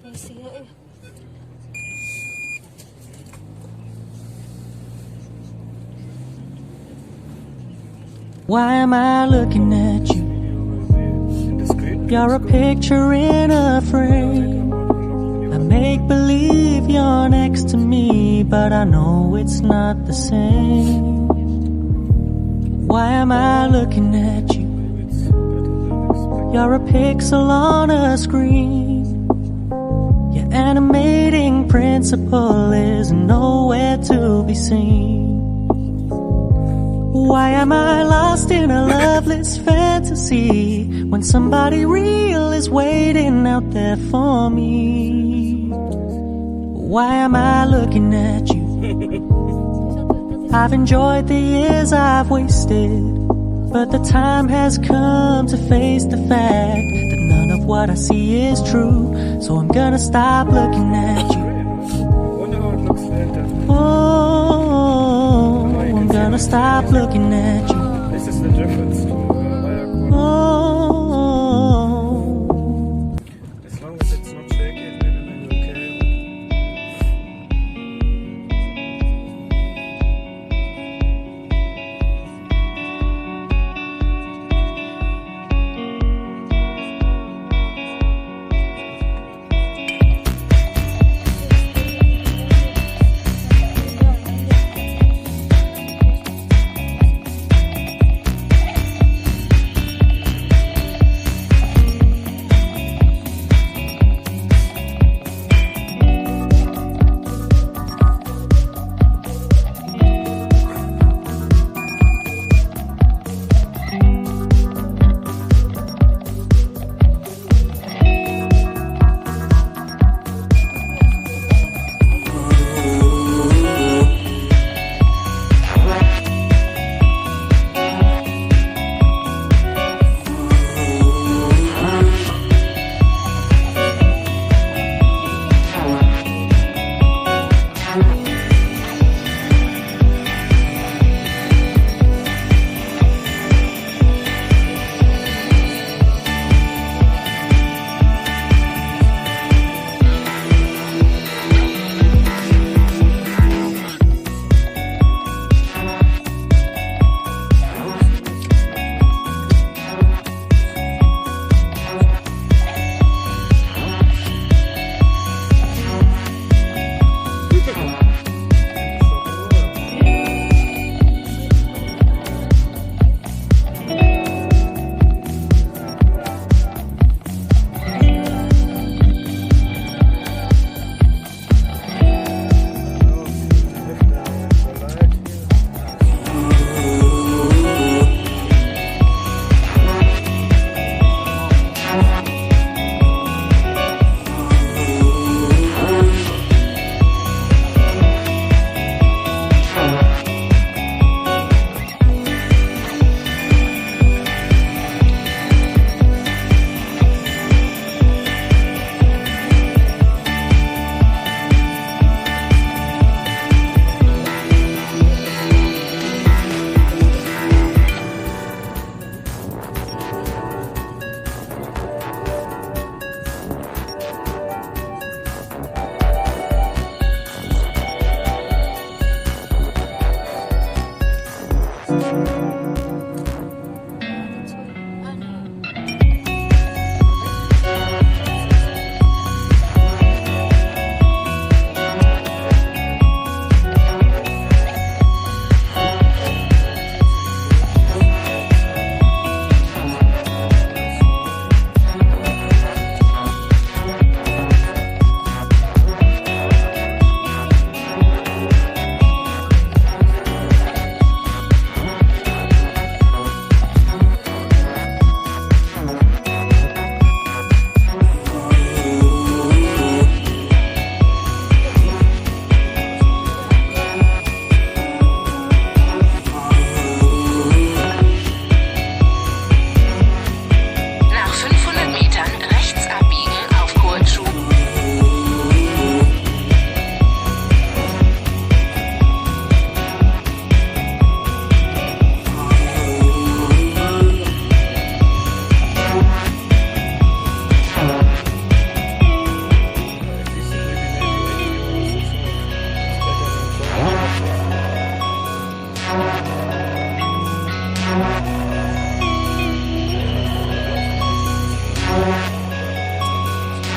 Nasira eh. Why am I looking at you? You're a picture in a frame. I make believe you're next to me, but I know it's not the same. Why am I looking at you? You're a pixel on a screen. Your animating principle is nowhere to be seen. Why am I lost in a loveless fantasy when somebody real is waiting out there for me? Why am I looking at you? I've enjoyed the years I've wasted, but the time has come to face the fact that none of what I see is true. So I'm gonna stop looking at you. Oh, I'm gonna stop looking at you. This is the difference to Oh, as long as it's not shaky, it will be okay.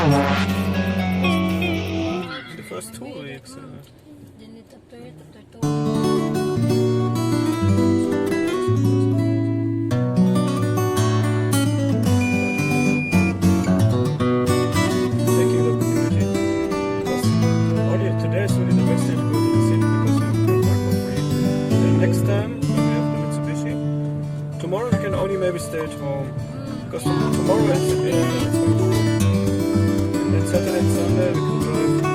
The first 2 weeks. Taking the opportunity. Because only today is really the best day to go to the city because you can park for free. Then next time when we have the Mitsubishi, tomorrow we can only maybe stay at home. Because tomorrow it's and then Saturday and Sunday we can drive.